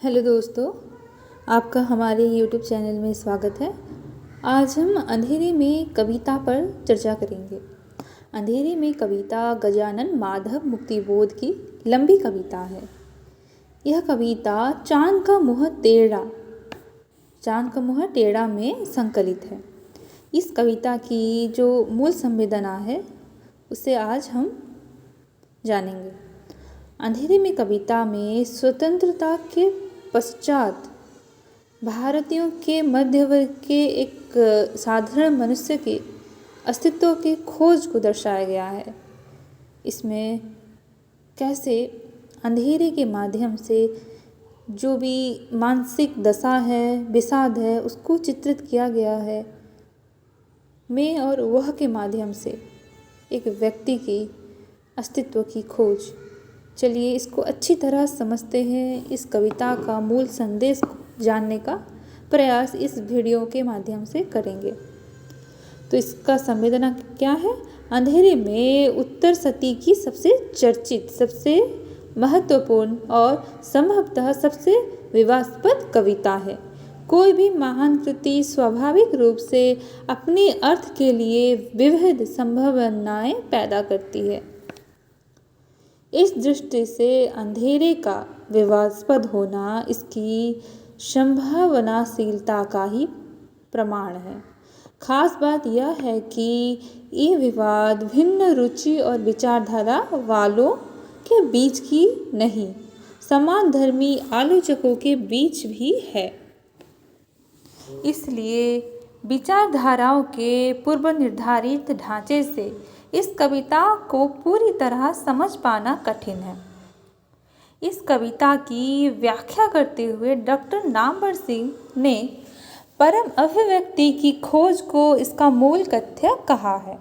Hello दोस्तों, आपका हमारे YouTube चैनल में स्वागत है। आज हम अंधेरे में कविता पर चर्चा करेंगे। अंधेरे में कविता गजानन माधव मुक्तिबोध की लंबी कविता है। यह कविता चांद का मुँह टेढ़ा में संकलित है। इस कविता की जो मूल संवेदना है उसे आज हम जानेंगे। अंधेरे में कविता में स्वतंत्रता के पश्चात भारतीयों के मध्य वर्ग के एक साधारण मनुष्य के अस्तित्व के खोज को दर्शाया गया है। इसमें कैसे अंधेरे के माध्यम से जो भी मानसिक दशा है, विषाद है, उसको चित्रित किया गया है। मैं और वह के माध्यम से एक व्यक्ति की अस्तित्व की खोज। चलिए इसको अच्छी तरह समझते हैं। इस कविता का मूल संदेश को जानने का प्रयास इस वीडियो के माध्यम से करेंगे। तो इसका संवेदना क्या है? अंधेरे में उत्तर सती की सबसे चर्चित, सबसे महत्वपूर्ण और संभवतः सबसे विवादास्पद कविता है। कोई भी महान कृति स्वाभाविक रूप से अपने अर्थ के लिए विविध संभावनाएं पैदा करती है। इस दृष्टि से अंधेरे का विवादास्पद होना इसकी संभावनाशीलता का ही प्रमाण है। खास बात यह है कि ये विवाद भिन्न रुचि और विचारधारा वालों के बीच की नहीं, समान धर्मी आलोचकों के बीच भी है। इसलिए विचारधाराओं के पूर्व निर्धारित ढांचे से इस कविता को पूरी तरह समझ पाना कठिन है। इस कविता की व्याख्या करते हुए डॉक्टर नामवर सिंह ने परम अभिव्यक्ति की खोज को इसका मूल कथ्य कहा है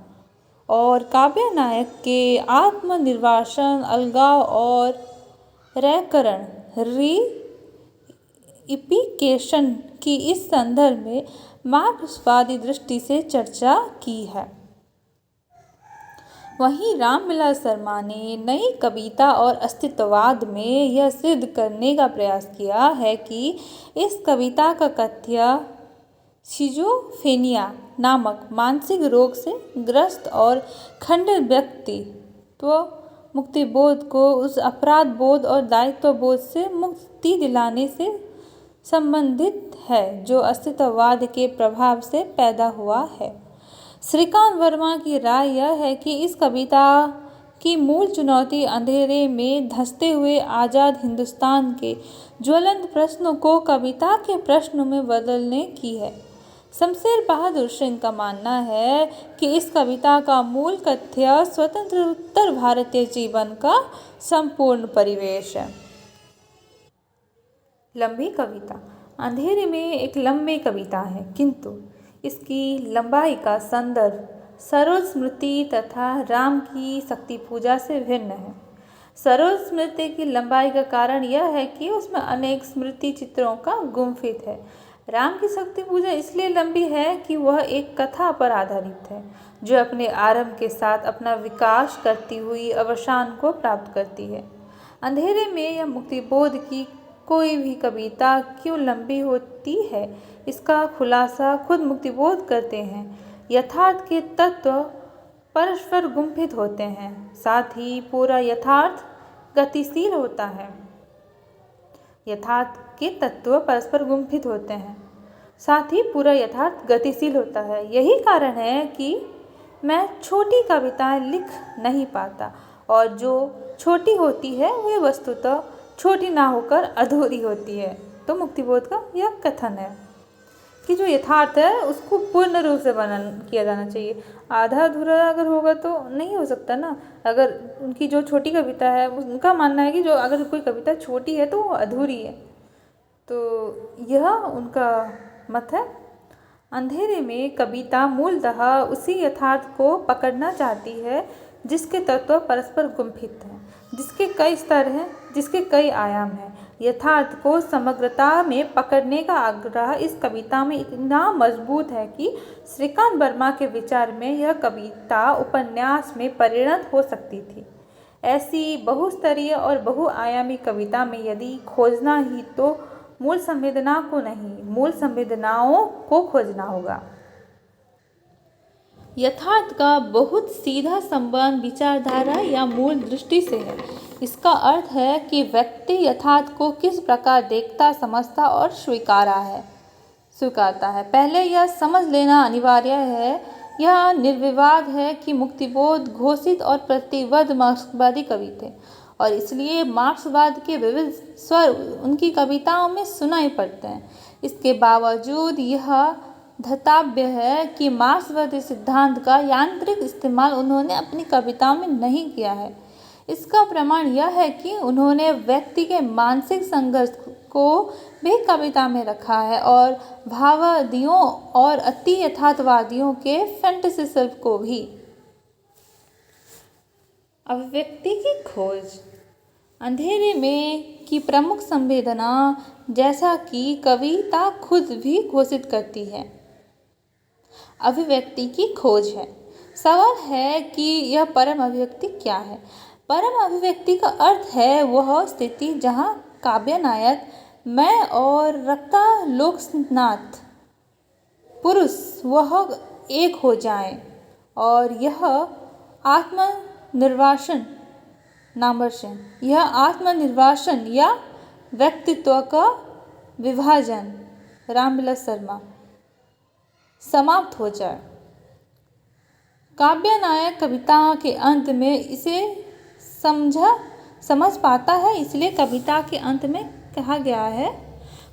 और काव्य नायक के आत्मनिर्वासन, अलगाव और रैकरण रीइपिकेशन की इस संदर्भ में मार्क्सवादी दृष्टि से चर्चा की है। वहीं रामविलास शर्मा ने नई कविता और अस्तित्ववाद में यह सिद्ध करने का प्रयास किया है कि इस कविता का कथ्य सिजोफ्रेनिया नामक मानसिक रोग से ग्रस्त और खंडित व्यक्तित्व मुक्तिबोध को उस अपराध बोध और दायित्व बोध से मुक्ति दिलाने से संबंधित है जो अस्तित्ववाद के प्रभाव से पैदा हुआ है। श्रीकांत वर्मा की राय यह है कि इस कविता की मूल चुनौती अंधेरे में धंसते हुए आज़ाद हिंदुस्तान के ज्वलंत प्रश्नों को कविता के प्रश्नों में बदलने की है। शमशेर बहादुर सिंह का मानना है कि इस कविता का मूल कथ्य स्वतंत्र उत्तर भारतीय जीवन का संपूर्ण परिवेश है। लंबी कविता। अंधेरे में एक लंबी कविता है, किंतु इसकी लंबाई का संदर्भ सरोज स्मृति तथा राम की शक्ति पूजा से भिन्न है। सरोज स्मृति की लंबाई का कारण यह है कि उसमें अनेक स्मृति चित्रों का गुम्फित है। राम की शक्ति पूजा इसलिए लंबी है कि वह एक कथा पर आधारित है जो अपने आरंभ के साथ अपना विकास करती हुई अवसान को प्राप्त करती है। अंधेरे में या मुक्तिबोध की कोई भी कविता क्यों लंबी होती है, इसका खुलासा खुद मुक्तिबोध करते हैं। यथार्थ के तत्व परस्पर गुम्फित होते हैं, साथ ही पूरा यथार्थ गतिशील होता है। यथार्थ के तत्व परस्पर गुम्फित होते हैं, साथ ही पूरा यथार्थ गतिशील होता है। यही कारण है कि मैं छोटी कविताएं लिख नहीं पाता और जो छोटी होती है वह वस्तुतः छोटी ना होकर अधूरी होती है। तो मुक्तिबोध का यह कथन है कि जो यथार्थ है उसको पूर्ण रूप से वर्णन किया जाना चाहिए। आधा अधूरा अगर होगा तो नहीं हो सकता ना। अगर उनकी जो छोटी कविता है, उनका मानना है कि जो अगर कोई कविता छोटी है तो वो अधूरी है। तो यह उनका मत है। अंधेरे में कविता मूलतः उसी यथार्थ को पकड़ना चाहती है जिसके तत्व परस्पर गुम्फित हैं, जिसके कई स्तर हैं, जिसके कई आयाम हैं। यथार्थ को समग्रता में पकड़ने का आग्रह इस कविता में इतना मजबूत है कि श्रीकांत वर्मा के विचार में यह कविता उपन्यास में परिणत हो सकती थी, ऐसी बहुस्तरीय और बहुआयामी कविता में यदि खोजना ही तो मूल संवेदना को नहीं, मूल संवेदनाओं को खोजना होगा। यथार्थ का बहुत सीधा संबंध विचारधारा या मूल दृष्टि से है। इसका अर्थ है कि व्यक्ति यथार्थ को किस प्रकार देखता, समझता और स्वीकारता है। पहले यह समझ लेना अनिवार्य है, यह निर्विवाद है कि मुक्तिबोध घोषित और प्रतिबद्ध मार्क्सवादी कवि थे और इसलिए मार्क्सवाद के विविध स्वर उनकी कविताओं में सुनाई पड़ते हैं। इसके बावजूद यह धर्तव्य है कि मार्क्सवादी सिद्धांत का यांत्रिक इस्तेमाल उन्होंने अपनी कविताओं में नहीं किया है। इसका प्रमाण यह है कि उन्होंने व्यक्ति के मानसिक संघर्ष को भी कविता में रखा है और भाववादियों और अति यथार्थवादियों के फैंटेसिज्म को भी। अभिव्यक्ति की खोज अंधेरे में की प्रमुख संवेदना, जैसा कि कविता खुद भी घोषित करती है, अभिव्यक्ति की खोज है। सवाल है कि यह परम अभिव्यक्ति क्या है। परम अभिव्यक्ति का अर्थ है वह स्थिति जहाँ काव्य नायक मैं और रक्ता लोकनाथ पुरुष वह एक हो जाएं और यह आत्मनिर्वासन या व्यक्तित्व का विभाजन रामविलास शर्मा समाप्त हो जाए। काव्य नायक कविता के अंत में इसे समझ पाता है, इसलिए कविता के अंत में कहा गया है,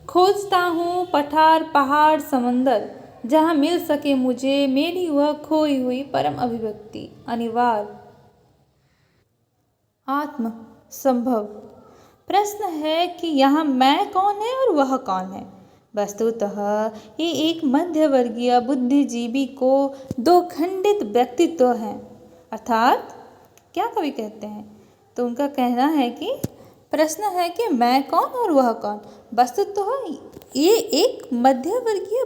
खोजता हूँ पठार पहाड़ समंदर जहाँ मिल सके मुझे मेरी वह खोई हुई परम अभिव्यक्ति अनिवार्य आत्म संभव। प्रश्न है कि यहाँ मैं कौन है और वह कौन है। वस्तुतः ये एक मध्यवर्गीय बुद्धिजीवी को दो खंडित व्यक्तित्व हैं। अर्थात क्या कवि कहते हैं, तो उनका कहना है कि प्रश्न है कि मैं कौन और वह कौन। वस्तुतः ये एक मध्यवर्गीय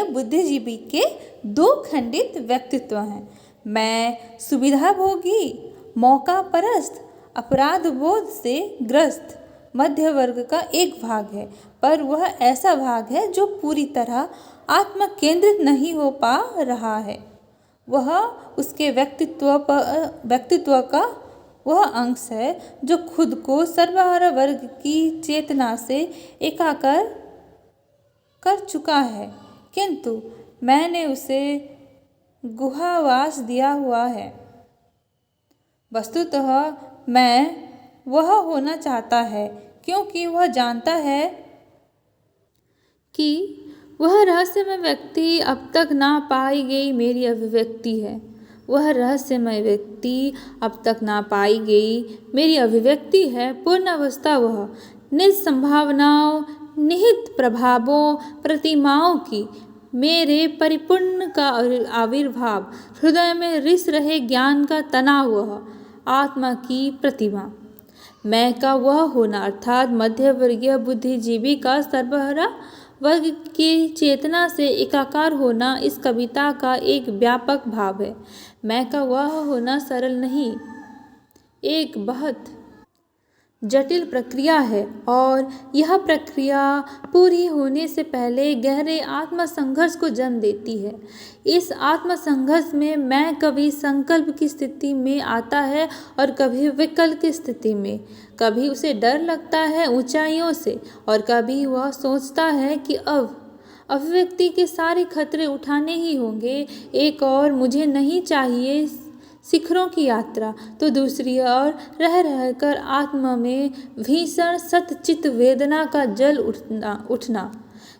बुद्धिजीवी के दो खंडित व्यक्तित्व हैं। मैं सुविधाभोगी, मौका परस्त, अपराध बोध से ग्रस्त मध्य वर्ग का एक भाग है, पर वह ऐसा भाग है जो पूरी तरह आत्म केंद्रित नहीं हो पा रहा है। वह उसके व्यक्तित्व का वह अंश है जो खुद को सर्वहारा वर्ग की चेतना से एकाकार कर चुका है, किंतु मैंने उसे गुहावास दिया हुआ है। वस्तुतः मैं वह होना चाहता है क्योंकि वह जानता है कि वह रहस्यमय व्यक्ति अब तक ना पाई गई मेरी अभिव्यक्ति है। वह रहस्यमय व्यक्ति अब तक ना पाई गई मेरी अभिव्यक्ति है। पूर्ण अवस्था वह निज संभावनाओं, निहित प्रभावों, प्रतिमाओं की मेरे परिपूर्ण का आविर्भाव, हृदय में रिस रहे ज्ञान का तनाव, वह आत्मा की प्रतिमा। मैं का वह होना अर्थात मध्यवर्गीय बुद्धिजीवी का सर्वहारा वर्ग की चेतना से एकाकार होना इस कविता का एक व्यापक भाव है। मैं का वह होना सरल नहीं, एक बहुत जटिल प्रक्रिया है और यह प्रक्रिया पूरी होने से पहले गहरे आत्मसंघर्ष को जन्म देती है। इस आत्मसंघर्ष में मैं कभी संकल्प की स्थिति में आता है और कभी विकल्प की स्थिति में। कभी उसे डर लगता है ऊंचाइयों से और कभी वह सोचता है कि अब अभिव्यक्ति के सारे खतरे उठाने ही होंगे। एक और मुझे नहीं चाहिए शिखरों की यात्रा, तो दूसरी ओर रह कर आत्मा में भीषण सतचित वेदना का जल उठना।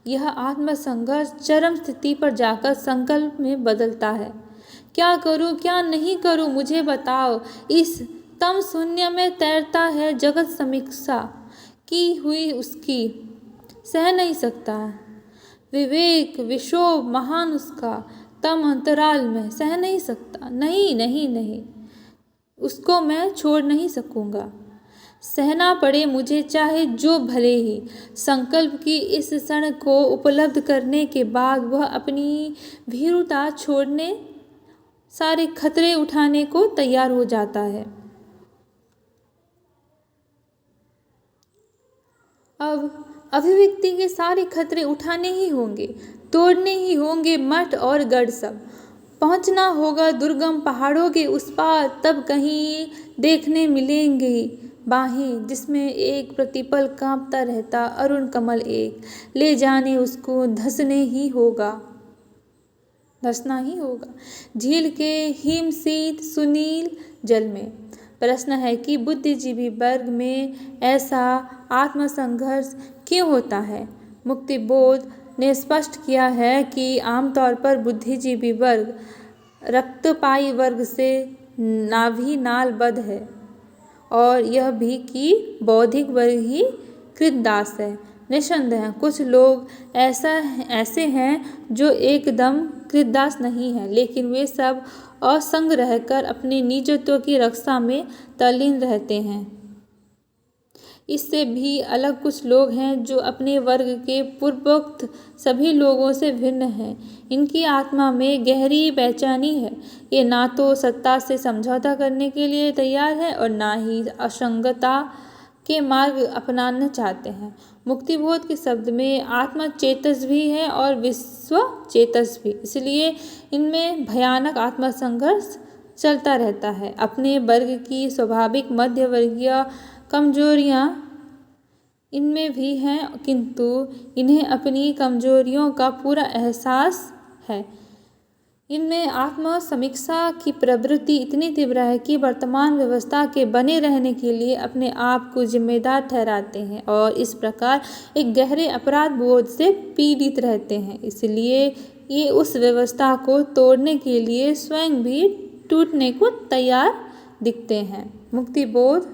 यह आत्मसंघर्ष चरम स्थिति पर जाकर संकल्प में बदलता है। क्या करूं, क्या नहीं करूं, मुझे बताओ। इस तम शून्य में तैरता है जगत, समीक्षा की हुई उसकी सह नहीं सकता। विवेक विक्षोभ महान उसका तम अंतराल में सह नहीं सकता। नहीं, उसको मैं छोड़ नहीं सकूंगा। सहना पड़े मुझे चाहे जो भले ही। संकल्प की इस क्षण को उपलब्ध करने के बाद वह अपनी भीरुता छोड़ने सारे खतरे उठाने को तैयार हो जाता है। अब अभिव्यक्ति के सारे खतरे उठाने ही होंगे, तोड़ने ही होंगे मठ और गढ़ सब। पहुंचना होगा दुर्गम पहाड़ों के उस पार, तब कहीं देखने मिलेंगे बाहें जिसमें एक प्रतिपल कांपता रहता अरुण कमल एक। ले जाने उसको धंसना ही होगा झील के हिमशीत सुनील जल में। प्रश्न है कि बुद्धिजीवी वर्ग में ऐसा आत्मसंघर्ष क्यों होता है। मुक्तिबोध ने स्पष्ट किया है कि आमतौर पर बुद्धिजीवी वर्ग रक्तपाई वर्ग से नाभिनालबद्ध है, और यह भी कि बौद्धिक वर्ग ही कृतदास है। निस्संदेह कुछ लोग ऐसे हैं जो एकदम कृतदास नहीं है, लेकिन वे सब असंग रहकर अपने निजत्व की रक्षा में तल्लीन रहते हैं। इससे भी अलग कुछ लोग हैं जो अपने वर्ग के पूर्वोक्त सभी लोगों से भिन्न हैं। इनकी आत्मा में गहरी बेचैनी है। ये ना तो सत्ता से समझौता करने के लिए तैयार है और ना ही असंगता के मार्ग अपनाना चाहते हैं। मुक्तिबोध के शब्द में आत्मा चेतस्वी है और विश्व चेतस्वी, इसलिए इनमें भयानक आत्मसंघर्ष चलता रहता है। अपने वर्ग की स्वाभाविक मध्यवर्गीय कमजोरियां इनमें भी हैं, किंतु इन्हें अपनी कमजोरियों का पूरा एहसास है। इनमें आत्मसमीक्षा की प्रवृत्ति इतनी तीव्र है कि वर्तमान व्यवस्था के बने रहने के लिए अपने आप को जिम्मेदार ठहराते हैं और इस प्रकार एक गहरे अपराध बोध से पीड़ित रहते हैं। इसलिए ये उस व्यवस्था को तोड़ने के लिए स्वयं भी टूटने को तैयार दिखते हैं। मुक्तिबोध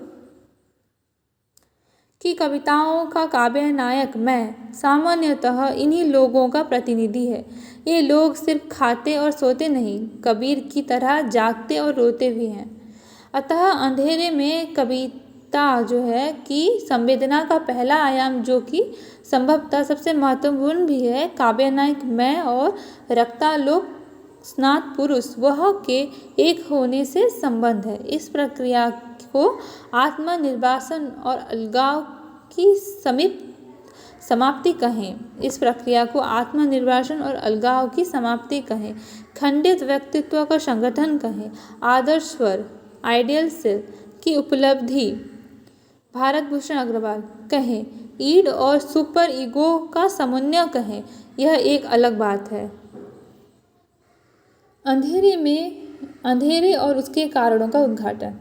की कविताओं का काव्य नायक मैं सामान्यतः इन्हीं लोगों का प्रतिनिधि है। ये लोग सिर्फ खाते और सोते नहीं, कबीर की तरह जागते और रोते भी हैं। अतः अंधेरे में कविता जो है कि संवेदना का पहला आयाम, जो कि संभवतः सबसे महत्वपूर्ण भी है, काव्य नायक मैं और रक्तालोक स्नात पुरुष वह के एक होने से संबंध है। इस प्रक्रिया को आत्मनिर्वासन और अलगाव की समाप्ति कहें। इस प्रक्रिया को आत्मनिर्वासन और अलगाव की समाप्ति कहें, खंडित व्यक्तित्व का संगठन कहें, आदर्श स्वर आइडियल सेल्फ की उपलब्धि भारत भूषण अग्रवाल कहें, ईड और सुपर ईगो का समन्वय कहें, यह एक अलग बात है। अंधेरे और उसके कारणों का उद्घाटन।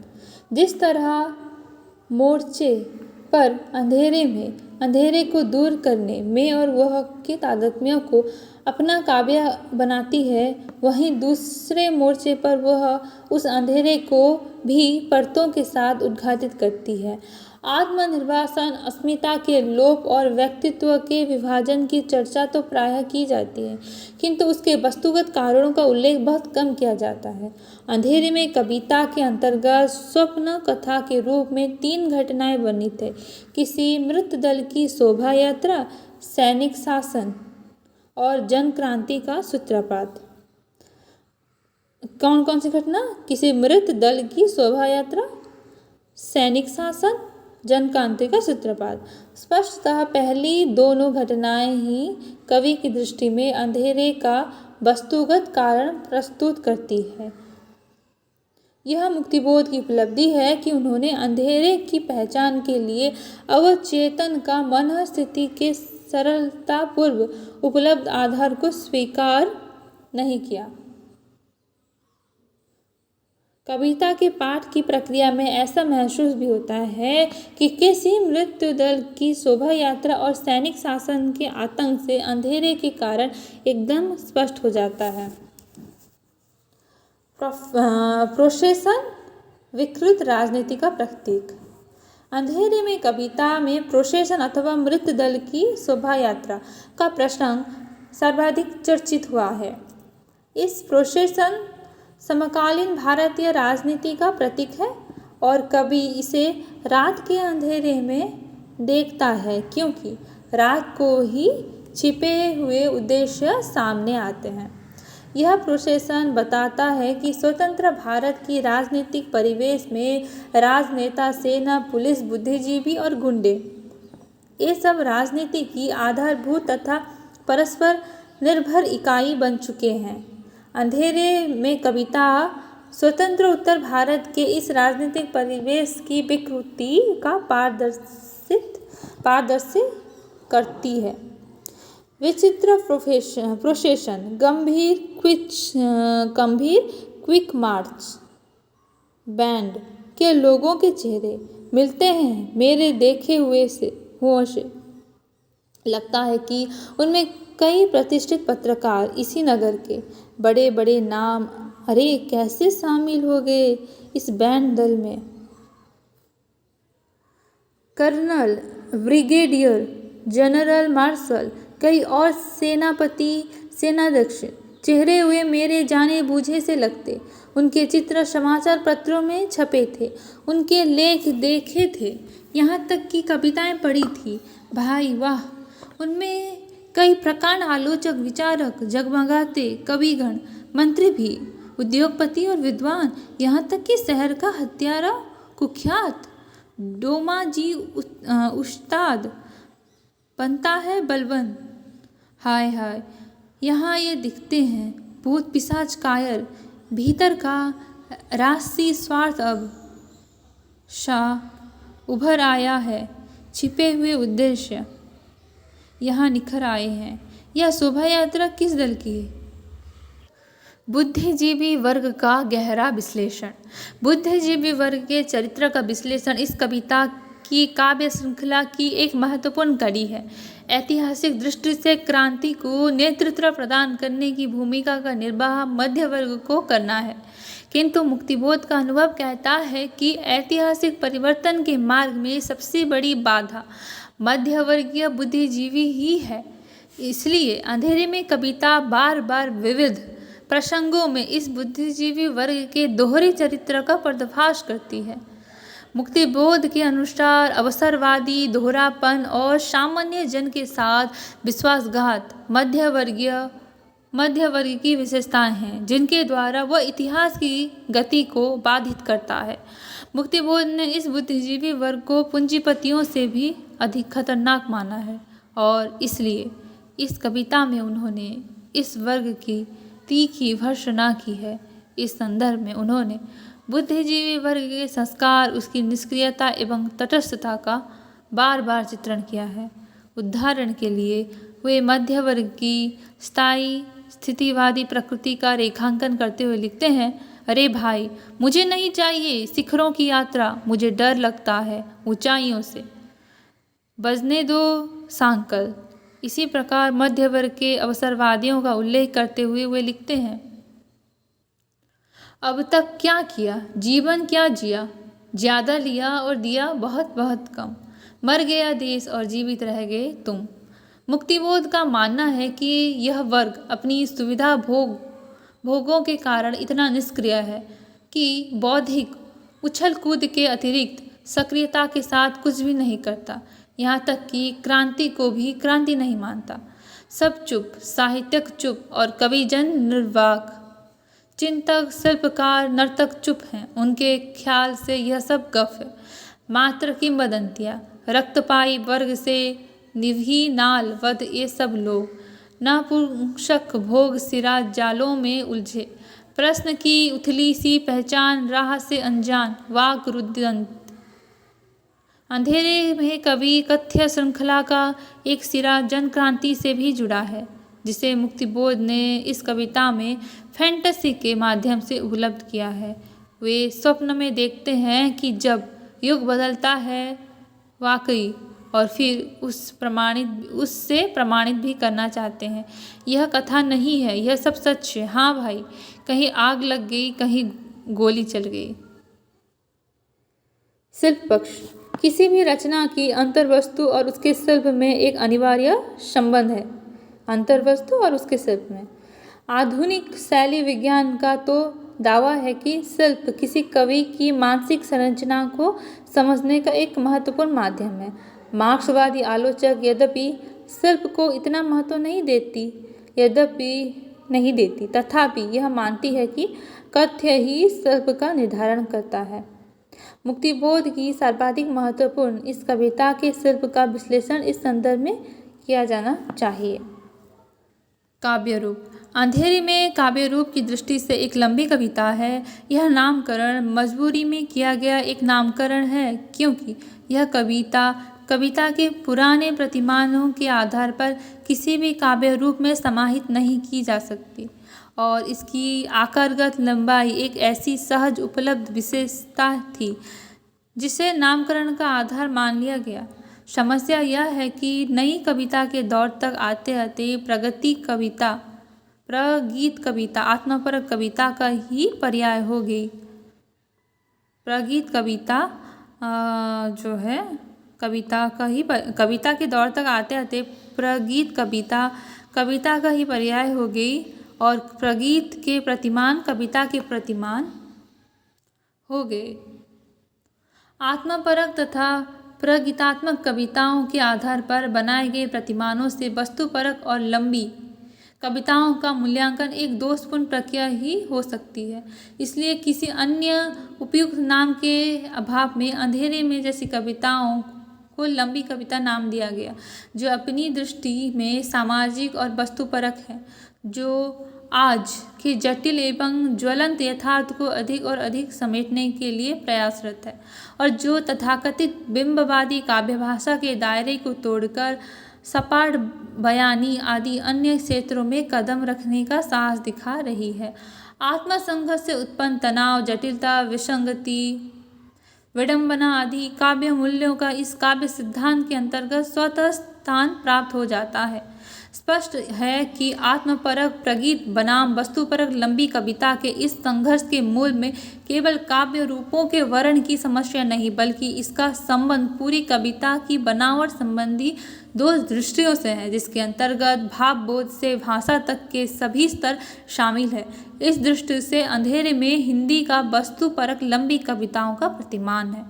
जिस तरह मोर्चे पर अंधेरे को दूर करने में और वह के तादात्म्य को अपना काव्य बनाती है, वहीं दूसरे मोर्चे पर वह उस अंधेरे को भी परतों के साथ उद्घाटित करती है। आत्मनिर्वासन, अस्मिता के लोप और व्यक्तित्व के विभाजन की चर्चा तो प्रायः की जाती है, किंतु उसके वस्तुगत कारणों का उल्लेख बहुत कम किया जाता है। अंधेरे में कविता के अंतर्गत स्वप्न कथा के रूप में 3 घटनाएं वर्णित है। किसी मृत दल की शोभा यात्रा, सैनिक शासन और जन क्रांति का सूत्रपात। कौन कौन सी घटना? किसी मृत दल की शोभा यात्रा, सैनिक शासन, जन क्रांति का सूत्रपात। स्पष्टतः पहली दोनों घटनाएं ही कवि की दृष्टि में अंधेरे का वस्तुगत कारण प्रस्तुत करती है। यह मुक्तिबोध की उपलब्धि है कि उन्होंने अंधेरे की पहचान के लिए अवचेतन का मन स्थिति के सरलतापूर्व उपलब्ध आधार को स्वीकार नहीं किया। कविता के पाठ की प्रक्रिया में ऐसा महसूस भी होता है कि किसी मृत्यु दल की शोभा यात्रा और सैनिक शासन के आतंक से अंधेरे के कारण एकदम स्पष्ट हो जाता है। प्रोसेसन, विकृत राजनीति का प्रतीक। अंधेरे में कविता में प्रोसेसन अथवा मृत दल की शोभा यात्रा का प्रसंग सर्वाधिक चर्चित हुआ है। इस प्रोसेसन समकालीन भारतीय राजनीति का प्रतीक है और कवि इसे रात के अंधेरे में देखता है, क्योंकि रात को ही छिपे हुए उद्देश्य सामने आते हैं। यह प्रोसेसन बताता है कि स्वतंत्र भारत की राजनीतिक परिवेश में राजनेता, सेना, पुलिस, बुद्धिजीवी और गुंडे, ये सब राजनीति की आधारभूत तथा परस्पर निर्भर इकाई बन चुके हैं। अंधेरे में कविता स्वतंत्र उत्तर भारत के इस राजनीतिक परिवेश की विकृति का पारदर्शित करती है। विचित्र प्रोसेसन, गंभीर क्विक मार्च बैंड के लोगों के चेहरे मिलते हैं मेरे देखे हुए से लगता है कि उनमें कई प्रतिष्ठित पत्रकार, इसी नगर के बड़े बड़े नाम अरे कैसे शामिल हो गए इस बैंड दल में। कर्नल, ब्रिगेडियर जनरल, मार्शल, कई और सेनापति, सेनाध्यक्ष चेहरे हुए मेरे जाने बूझे से लगते। उनके चित्र समाचार पत्रों में छपे थे, उनके लेख देखे थे, यहाँ तक कि कविताएं पढ़ी थी। भाई वाह, उनमें कई प्रकांड आलोचक, विचारक, जगमगाते कविगण, मंत्री भी, उद्योगपति और विद्वान, यहाँ तक कि शहर का हत्यारा कुख्यात डोमाजी उस्ताद बनता है बलवंत। हाय हाय, यहाँ ये दिखते हैं भूत पिशाच कायर, भीतर का राजसी स्वार्थ अब उभर आया है, छिपे हुए उद्देश्य यहाँ निखर आए हैं। यह शोभा यात्रा किस दल की है? बुद्धिजीवी वर्ग का गहरा विश्लेषण। बुद्धिजीवी वर्ग के चरित्र का विश्लेषण इस कविता की काव्य श्रृंखला की एक महत्वपूर्ण कड़ी है। ऐतिहासिक दृष्टि से क्रांति को नेतृत्व प्रदान करने की भूमिका का निर्वाह मध्य वर्ग को करना है, किंतु मुक्तिबोध का अनुभव कहता है कि ऐतिहासिक परिवर्तन के मार्ग में सबसे बड़ी बाधा मध्यवर्गीय बुद्धिजीवी ही है। इसलिए अंधेरे में कविता बार बार विविध प्रसंगों में इस बुद्धिजीवी वर्ग के दोहरे चरित्र का पर्दाफाश करती है। मुक्तिबोध के अनुसार अवसरवादी, दोहरापन और सामान्य जन के साथ विश्वासघात मध्य वर्ग की विशेषताएं हैं, जिनके द्वारा वह इतिहास की गति को बाधित करता है। मुक्तिबोध ने इस बुद्धिजीवी वर्ग को पूंजीपतियों से भी अधिक खतरनाक माना है और इसलिए इस कविता में उन्होंने इस वर्ग की तीखी भर्त्सना की है। इस संदर्भ में उन्होंने बुद्धिजीवी वर्ग के संस्कार, उसकी निष्क्रियता एवं तटस्थता का बार बार चित्रण किया है। उदाहरण के लिए वे मध्य वर्ग की स्थायी स्थितिवादी प्रकृति का रेखांकन करते हुए लिखते हैं, अरे भाई, मुझे नहीं चाहिए शिखरों की यात्रा, मुझे डर लगता है ऊंचाइयों से, बजने दो सांकल। इसी प्रकार मध्य वर्ग के अवसरवादियों का उल्लेख करते हुए वे लिखते हैं, अब तक क्या किया, जीवन क्या जिया, ज्यादा लिया और दिया बहुत बहुत कम, मर गया देश और जीवित रह गए तुम। मुक्तिबोध का मानना है कि यह वर्ग अपनी सुविधा भोगों के कारण इतना निष्क्रिय है कि बौद्धिक उछल कूद के अतिरिक्त सक्रियता के साथ कुछ भी नहीं करता, यहाँ तक कि क्रांति को भी क्रांति नहीं मानता। सब चुप, साहित्यक चुप और कविजन निर्वाक, चिंतक, शिल्पकार, नर्तक चुप हैं। उनके ख्याल से यह सब गफ है, मात्र किंवदंतियाँ। रक्तपाई वर्ग से निभी नाल वध ये सब लोग नपुंसक भोग सिरा जालों में उलझे, प्रश्न की उथली सी पहचान, राह से अनजान, वाक रुदंत। अंधेरे में कवि कथ्य श्रृंखला का एक सिरा जन क्रांति से भी जुड़ा है, जिसे मुक्तिबोध ने इस कविता में फैंटेसी के माध्यम से उपलब्ध किया है। वे स्वप्न में देखते हैं कि जब युग बदलता है वाकई, और फिर उससे प्रमाणित भी करना चाहते हैं। यह कथा नहीं है, यह सब सच है। हाँ भाई, कहीं आग लग गई, कहीं गोली चल गई। शिल्प पक्ष। किसी भी रचना की अंतर्वस्तु और उसके शिल्प में एक अनिवार्य संबंध है। अंतर्वस्तु और उसके शिल्प में आधुनिक शैली विज्ञान का तो दावा है कि शिल्प किसी कवि की मानसिक संरचना को समझने का एक महत्वपूर्ण माध्यम है। मार्क्सवादी आलोचक यद्यपि शिल्प को इतना महत्व नहीं देती, यद्यपि नहीं देती, तथापि यह मानती है कि कथ्य ही शिल्प का निर्धारण करता है। मुक्तिबोध की सर्वाधिक महत्वपूर्ण इस कविता के शिल्प का विश्लेषण इस संदर्भ में किया जाना चाहिए। काव्य रूप। अंधेरी में काव्य रूप की दृष्टि से एक लंबी कविता है। यह नामकरण मजबूरी में किया गया एक नामकरण है, क्योंकि यह कविता के पुराने प्रतिमानों के आधार पर किसी भी काव्य रूप में समाहित नहीं की जा सकती, और इसकी आकारगत लंबाई एक ऐसी सहज उपलब्ध विशेषता थी जिसे नामकरण का आधार मान लिया गया। समस्या यह है कि नई कविता के दौर तक आते आते प्रगीत कविता आत्मपरक कविता का ही पर्याय हो गई। प्रगीत कविता जो है कविता के दौर तक आते आते प्रगीत कविता का ही पर्याय हो गई, और प्रगीत के प्रतिमान कविता के प्रतिमान हो गए। आत्मपरक तथा प्रगीतात्मक कविताओं के आधार पर बनाए गए प्रतिमानों से वस्तुपरक और लंबी कविताओं का मूल्यांकन एक दोषपूर्ण प्रक्रिया ही हो सकती है। इसलिए किसी अन्य उपयुक्त नाम के अभाव में अंधेरे में जैसी कविताओं को लंबी कविता नाम दिया गया, जो अपनी दृष्टि में सामाजिक और वस्तुपरक है, जो आज के जटिल एवं ज्वलंत यथार्थ को अधिक और अधिक समेटने के लिए प्रयासरत है, और जो तथाकथित बिंबवादी काव्य भाषा के दायरे को तोड़कर सपाट बयानी आदि अन्य क्षेत्रों में कदम रखने का साहस दिखा रही है। आत्मसंघर्ष से उत्पन्न तनाव, जटिलता, विसंगति, विडंबना आदि काव्य मूल्यों का इस काव्य सिद्धांत के अंतर्गत स्वतः स्थान प्राप्त हो जाता है। स्पष्ट है कि आत्मपरक प्रगीत बनाम वस्तुपरक लंबी कविता के इस संघर्ष के मूल में केवल काव्य रूपों के वर्ण की समस्या नहीं, बल्कि इसका संबंध पूरी कविता की बनावट संबंधी दो दृष्टियों से है, जिसके अंतर्गत भावबोध से भाषा तक के सभी स्तर शामिल है। इस दृष्टि से अंधेरे में हिंदी का वस्तुपरक लंबी कविताओं का प्रतिमान है।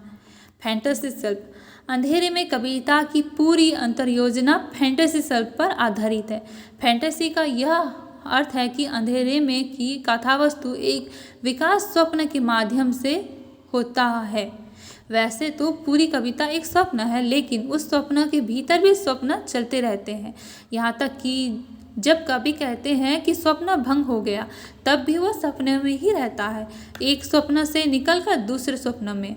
फैंटेसी शिल्प। अंधेरे में कविता की पूरी अंतर्योजना फैंटेसी शिल्प पर आधारित है। फैंटेसी का यह अर्थ है कि अंधेरे में की कथावस्तु एक विकास स्वप्न के माध्यम से होता है। वैसे तो पूरी कविता एक स्वप्न है, लेकिन उस स्वप्न के भीतर भी स्वप्न चलते रहते हैं, यहाँ तक कि जब कवि कहते हैं कि स्वप्न भंग हो गया, तब भी वह सपने में ही रहता है, एक स्वप्न से निकलकर दूसरे स्वप्न में।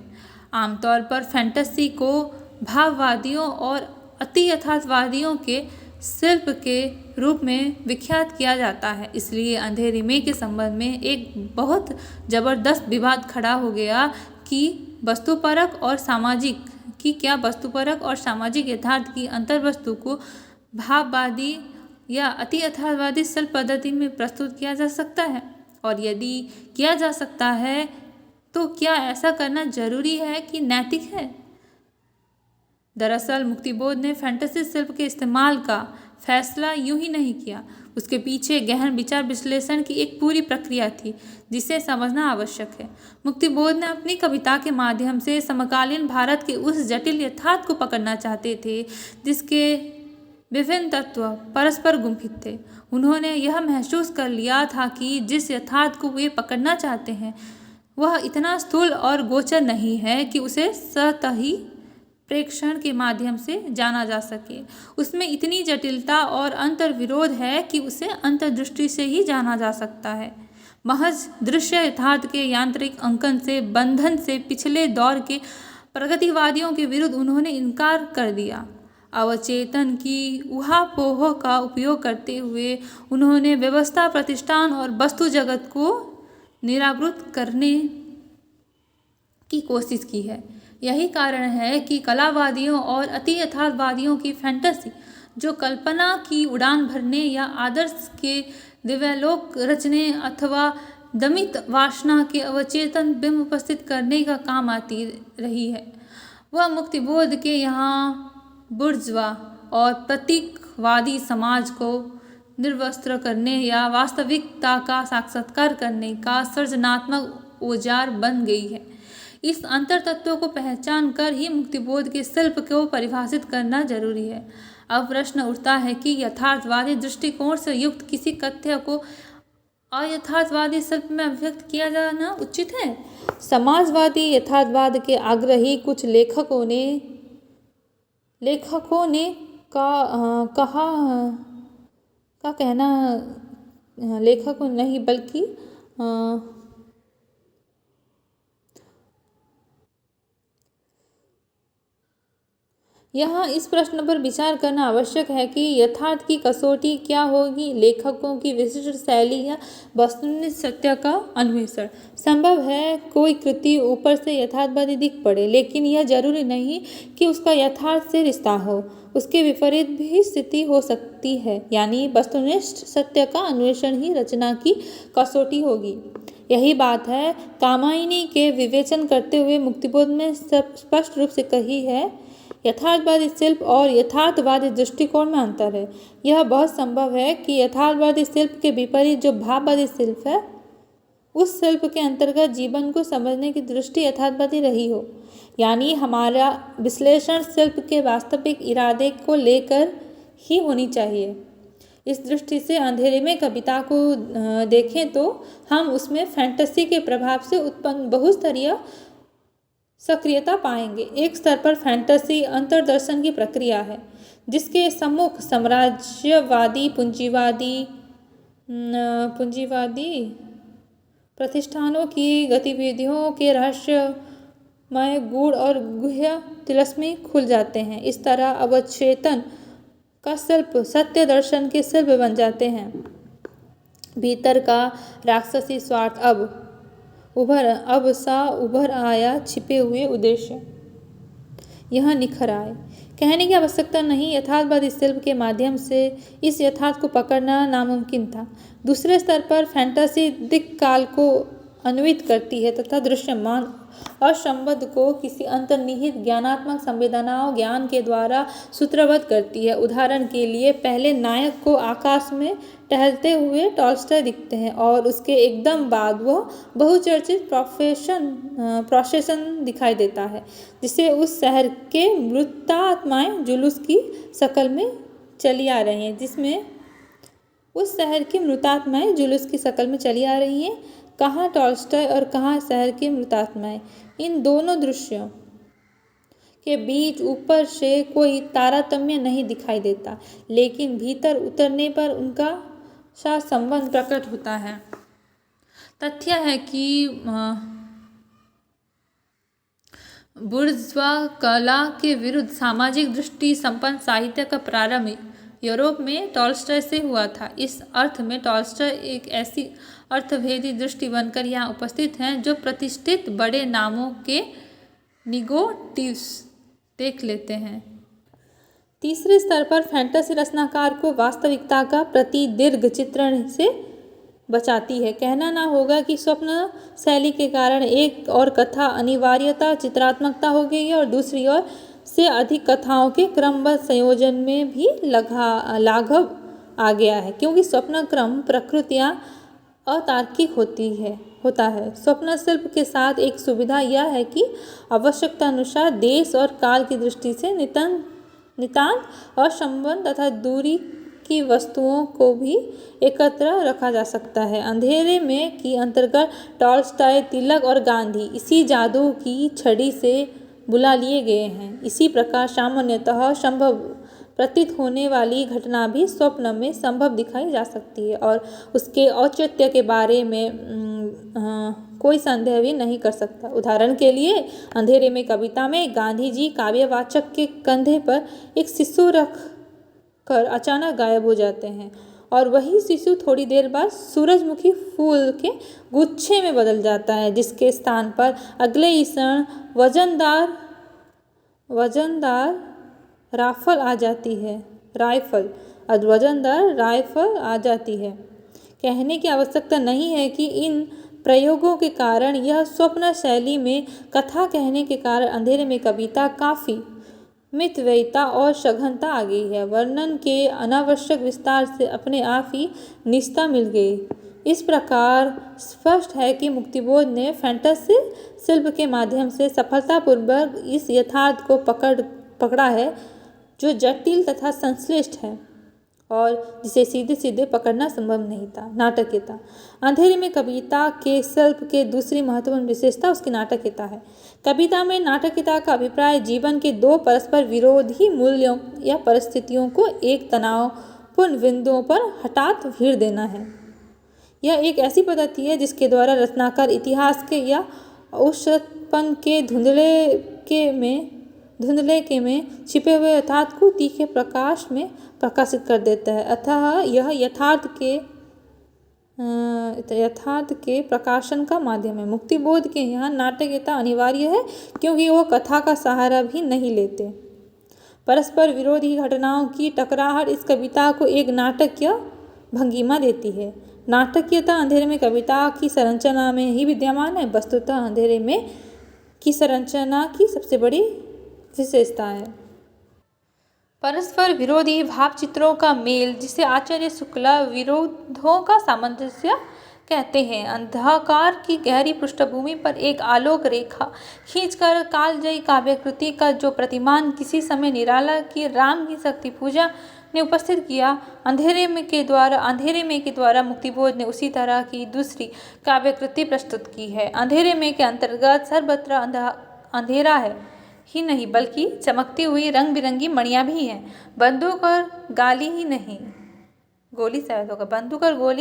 आमतौर पर फैंटेसी को भाववादियों और अति यथार्थवादियों के शिल्प के रूप में विख्यात किया जाता है। इसलिए अंधेरे में के संबंध में एक बहुत जबरदस्त विवाद खड़ा हो गया कि वस्तुपरक और सामाजिक यथार्थ की अंतर्वस्तु को भाववादी या अति यथार्थवादी शिल्प पद्धति में प्रस्तुत किया जा सकता है, और यदि किया जा सकता है तो क्या ऐसा करना जरूरी है कि नैतिक है? दरअसल मुक्तिबोध ने फैंटेसी शिल्प के इस्तेमाल का फैसला यूं ही नहीं किया। उसके पीछे गहन विचार विश्लेषण की एक पूरी प्रक्रिया थी, जिसे समझना आवश्यक है। मुक्तिबोध ने अपनी कविता के माध्यम से समकालीन भारत के उस जटिल यथार्थ को पकड़ना चाहते थे जिसके विभिन्न तत्व परस्पर गुंफित थे। उन्होंने यह महसूस कर लिया था कि जिस यथार्थ को वे पकड़ना चाहते हैं वह इतना स्थूल और गोचर नहीं है कि उसे सतही प्रेक्षण के माध्यम से जाना जा सके। उसमें इतनी जटिलता और अंतर्विरोध है कि उसे अंतर्दृष्टि से ही जाना जा सकता है। महज दृश्य यथार्थ के यांत्रिक अंकन से बंधन से पिछले दौर के प्रगतिवादियों के विरुद्ध उन्होंने इनकार कर दिया। अवचेतन की ऊहापोह का उपयोग करते हुए उन्होंने व्यवस्था, प्रतिष्ठान और वस्तु जगत को निरावृत करने की कोशिश की है। यही कारण है कि कलावादियों और अति यथार्थवादियों की फैंटेसी, जो कल्पना की उड़ान भरने या आदर्श के दिव्यलोक रचने अथवा दमित वासना के अवचेतन बिंब उपस्थित करने का काम आती रही है, वह मुक्तिबोध के यहाँ बुर्जुआ और प्रतीकवादी समाज को निर्वस्त्र करने या वास्तविकता का साक्षात्कार करने का सृजनात्मक औजार बन गई है। इस अंतर तत्वों को पहचान कर ही मुक्तिबोध के शिल्प को परिभाषित करना जरूरी है। अब प्रश्न उठता है कि यथार्थवादी दृष्टिकोण से युक्त किसी कथ्य को अयथार्थवादी शिल्प में अभिव्यक्त किया जाना उचित है। समाजवादी यथार्थवाद के आग्रही कुछ लेखकों ने का कहना लेखकों नहीं बल्कि यहाँ इस प्रश्न पर विचार करना आवश्यक है कि यथार्थ की कसौटी क्या होगी। लेखकों की विशिष्ट शैली या वस्तुनिष्ठ सत्य का अन्वेषण। संभव है कोई कृति ऊपर से यथार्थवादी दिख पड़े, लेकिन यह जरूरी नहीं कि उसका यथार्थ से रिश्ता हो। उसके विपरीत भी स्थिति हो सकती है, यानी वस्तुनिष्ठ सत्य का अन्वेषण ही रचना की कसौटी होगी। यही बात है कामायनी के विवेचन करते हुए मुक्तिबोध में स्पष्ट रूप से कही है। यथार्थवादी शिल्प और यथार्थवादी दृष्टिकोण में अंतर है। यह बहुत संभव है कि यथार्थवादी शिल्प के विपरीत जो भाववादी शिल्प है, उस शिल्प के अंतर्गत जीवन को समझने की दृष्टि यथार्थवादी रही हो, यानी हमारा विश्लेषण शिल्प के वास्तविक इरादे को लेकर ही होनी चाहिए। इस दृष्टि से अंधेरे में कविता को देखें तो हम उसमें फैंटेसी के प्रभाव से उत्पन्न बहुस्तरीय सक्रियता पाएंगे। एक स्तर पर फैंटेसी अंतर्दर्शन की प्रक्रिया है, जिसके सम्मुख साम्राज्यवादी पूंजीवादी प्रतिष्ठानों की गतिविधियों के रहस्यमय गूढ़ और गुह्य तिलस्मी खुल जाते हैं। इस तरह अवचेतन का शिल्प सत्य दर्शन के शिल्प बन जाते हैं। भीतर का राक्षसी स्वार्थ अब उभर आया, छिपे हुए उद्देश्य यहाँ निखर आए। कहने की आवश्यकता नहीं, यथार्थवादी शिल्प के माध्यम से इस यथार्थ को पकड़ना नामुमकिन था। दूसरे स्तर पर फैंटेसी दिक्काल को अन्वित करती है तथा दृश्यमान और संबद्ध को किसी अंतर्निहित ज्ञानात्मक संवेदनाओं ज्ञान के द्वारा सूत्रबद्ध करती है। उदाहरण के लिए, पहले नायक को आकाश में टहलते हुए टॉल्स्टॉय दिखते हैं और उसके एकदम बाद वह बहुचर्चित प्रोसेशन दिखाई देता है, जिसे उस शहर के मृतात्माएं जुलूस की शक्ल में चली आ रही हैं। कहाँ टॉल्स्टॉय और कहाँ शहर की मृतात्माएं। इन दोनों दृश्यों के बीच ऊपर से कोई तारतम्य नहीं दिखाई देता, लेकिन भीतर उतरने पर उनका साथ संबंध प्रकट होता है। तथ्य है कि बुर्ज्वा कला के विरुद्ध सामाजिक दृष्टि संपन्न साहित्य का प्रारंभ यूरोप में टॉल्स्टॉय से हुआ था। इस अर्थ में टॉल्स्टॉय एक ऐसी अर्थभेदी दृष्टि बनकर यहाँ उपस्थित हैं जो प्रतिष्ठित बड़े नामों के निगेटिव्स देख लेते हैं। तीसरे स्तर पर फैंटेसी रचनाकार को वास्तविकता का प्रतिदीर्घ चित्रण से बचाती है। कहना ना होगा कि स्वप्न शैली के कारण एक और कथा अनिवार्यता चित्रात्मकता हो गई है और दूसरी ओर से अधिक कथाओं के क्रमबद्ध संयोजन में भी लाघव आ गया है, क्योंकि स्वप्न क्रम प्रकृतियाँ अतार्किक होता है। स्वप्न शिल्प के साथ एक सुविधा यह है कि आवश्यकता अनुसार देश और काल की दृष्टि से नितांत असंबद्ध तथा दूरी की वस्तुओं को भी एकत्र रखा जा सकता है। अंधेरे में की अंतर्गत टॉल्स्टॉय, तिलक और गांधी इसी जादू की छड़ी से बुला लिए गए हैं। इसी प्रकार सामान्यतः संभव प्रतीत होने वाली घटना भी स्वप्न में संभव दिखाई जा सकती है और उसके औचित्य के बारे में कोई संदेह भी नहीं कर सकता। उदाहरण के लिए, अंधेरे में कविता में गांधी जी काव्यवाचक के कंधे पर एक शिशु रख कर अचानक गायब हो जाते हैं और वही शिशु थोड़ी देर बाद सूरजमुखी फूल के गुच्छे में बदल जाता है, जिसके स्थान पर अगले ही क्षण वजनदार राइफल आ जाती है। कहने की आवश्यकता नहीं है कि इन प्रयोगों के कारण यह स्वप्न शैली में कथा कहने के कारण अंधेरे में कविता काफ़ी मितव्ययिता और सघनता आ गई है। वर्णन के अनावश्यक विस्तार से अपने आप ही निष्ठा मिल गई। इस प्रकार स्पष्ट है कि मुक्तिबोध ने फैंटेसी शिल्प के माध्यम से सफलतापूर्वक इस यथार्थ को पकड़ा है जो जटिल तथा संश्लिष्ट है और जिसे सीधे सीधे पकड़ना संभव नहीं था, नाटकीयता। अंधेरे में कविता के शिल्प के दूसरी महत्वपूर्ण विशेषता उसकी नाटकीयता है। कविता में नाटकीयता का अभिप्राय जीवन के दो परस्पर विरोधी मूल्यों या परिस्थितियों को एक तनावपूर्ण बिंदुओं पर हठात भीड़ देना है। यह एक ऐसी पद्धति है जिसके द्वारा रचनाकार इतिहास के या औसतपन के धुंधले के में छिपे हुए यथार्थ को तीखे प्रकाश में प्रकाशित कर देता है। अतः यह यथार्थ के प्रकाशन का माध्यम है। मुक्तिबोध के यहाँ नाटकीयता अनिवार्य है क्योंकि वह कथा का सहारा भी नहीं लेते। परस्पर विरोधी घटनाओं की टकराहट इस कविता को एक नाटकीय भंगिमा देती है। नाटकीयता अंधेरे में कविता की संरचना में ही विद्यमान है। वस्तुतः अंधेरे में की संरचना की सबसे बड़ी विशेषता है परस्पर विरोधी भावचित्रों का मेल, जिसे आचार्य शुक्ला विरोधों का सामंजस्य कहते हैं। अंधकार की गहरी पृष्ठभूमि पर एक आलोक रेखा खींचकर कालजयी काव्यकृति का जो प्रतिमान किसी समय निराला की राम की शक्ति पूजा ने उपस्थित किया, अंधेरे में के द्वारा मुक्तिबोध ने उसी तरह की दूसरी काव्यकृति प्रस्तुत की है। अंधेरे में के अंतर्गत सर्वत्र अंधेरा है ही नहीं बल्कि चमकती हुई रंग बिरंगी मणियाँ भी हैं। बंदूक और गोली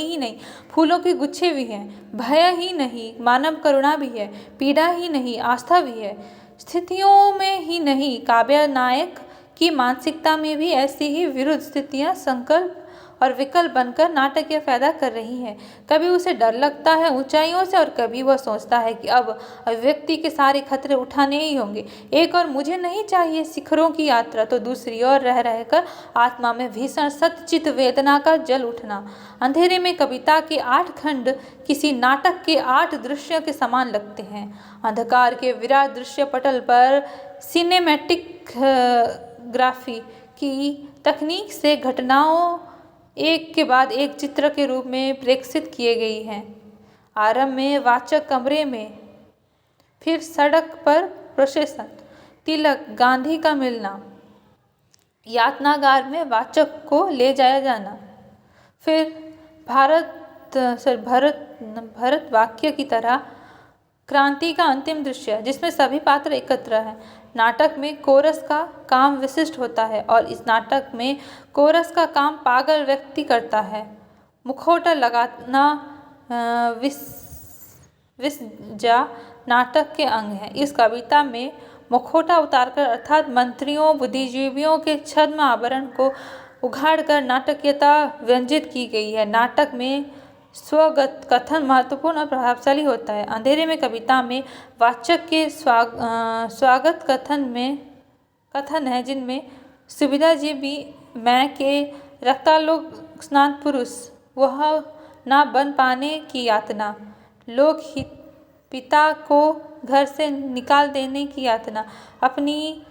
ही नहीं, फूलों के गुच्छे भी हैं। भय ही नहीं, मानव करुणा भी है। पीड़ा ही नहीं, आस्था भी है। स्थितियों में ही नहीं, काव्य नायक की मानसिकता में भी ऐसी ही विरुद्ध स्थितियां संकल्प और विकल्प बनकर नाटकीय पैदा कर रही हैं। कभी उसे डर लगता है ऊंचाइयों से और कभी वह सोचता है कि अब अभिव्यक्ति के सारे खतरे उठाने ही होंगे। एक और मुझे नहीं चाहिए शिखरों की यात्रा, तो दूसरी ओर रह रहकर आत्मा में भीषण सतचित वेदना का जल उठना। अंधेरे में कविता के 8 खंड किसी नाटक के 8 दृश्यों के समान लगते हैं। अंधकार के विराट दृश्य पटल पर सिनेमैटिक ग्राफी की तकनीक से घटनाओं एक के बाद एक चित्र के रूप में प्रेक्षित किए गई हैं। आरंभ में वाचक कमरे में, फिर सड़क पर प्रोसेसन, तिलक, गांधी का मिलना, यातनागार में वाचक को ले जाया जाना, फिर भरत वाक्य की तरह क्रांति का अंतिम दृश्य जिसमें सभी पात्र एकत्र हैं। नाटक में कोरस का काम विशिष्ट होता है और इस नाटक में कोरस का काम पागल व्यक्ति करता है। मुखौटा लगाना विसर्जा नाटक के अंग है। इस कविता में मुखौटा उतारकर अर्थात मंत्रियों बुद्धिजीवियों के छद्म आवरण को उघाड़कर नाटकीयता व्यंजित की गई है। नाटक में स्वगत कथन महत्वपूर्ण और प्रभावशाली होता है। अंधेरे में कविता में वाचक के स्वागत कथन है जिनमें सुविधा जी भी मैं के रक्तालोक स्नान पुरुष वह ना बन पाने की यातना, लोक हित पिता को घर से निकाल देने की यातना, अपनी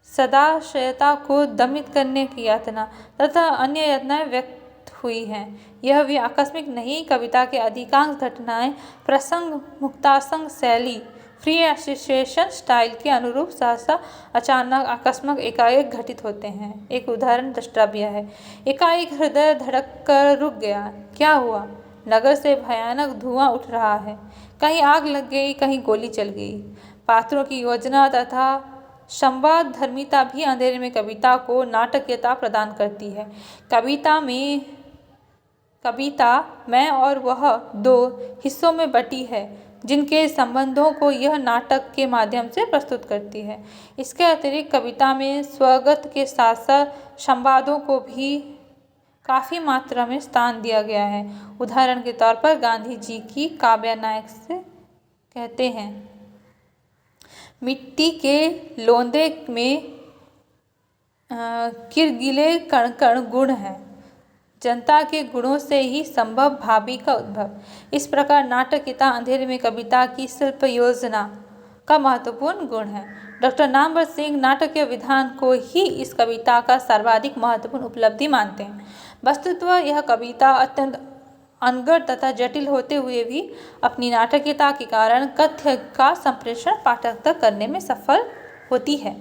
सदाशयता को दमित करने की यातना तथा अन्य यातनाएं व्यक्त हुई हैं। यह भी आकस्मिक नहीं, कविता के अधिकांश घटनाएं प्रसंग मुक्तासंग शैली फ्री एसोसिएशन स्टाइल के अनुरूप सहसा अचानक आकस्मिक एकाएक घटित होते हैं। एक उदाहरण द्रष्टव्य है। एकाएक हृदय धड़क कर रुक गया। क्या हुआ? नगर से भयानक धुआं उठ रहा है। कहीं आग लग गई, कहीं गोली चल गई। पात्रों की योजना तथा संवाद धर्मिता भी अंधेरे में कविता को नाटकीयता प्रदान करती है। कविता मैं और वह 2 हिस्सों में बटी है जिनके संबंधों को यह नाटक के माध्यम से प्रस्तुत करती है। इसके अतिरिक्त कविता में स्वगत के साथ साथ संवादों को भी काफ़ी मात्रा में स्थान दिया गया है। उदाहरण के तौर पर गांधी जी की काव्य नायक से कहते हैं, मिट्टी के लोंदे में किरगिले कण कण गुण हैं, जनता के गुणों से ही संभव भावी का उद्भव। इस प्रकार नाटकीयता अंधेरे में कविता की शिल्प योजना का महत्वपूर्ण गुण है। डॉक्टर नामवर सिंह नाटकीय विधान को ही इस कविता का सर्वाधिक महत्वपूर्ण उपलब्धि मानते हैं। वस्तुतः यह कविता अत्यंत अनगढ़ तथा जटिल होते हुए भी अपनी नाटकीयता के कारण कथ्य का संप्रेषण पाठक तक करने में सफल होती है।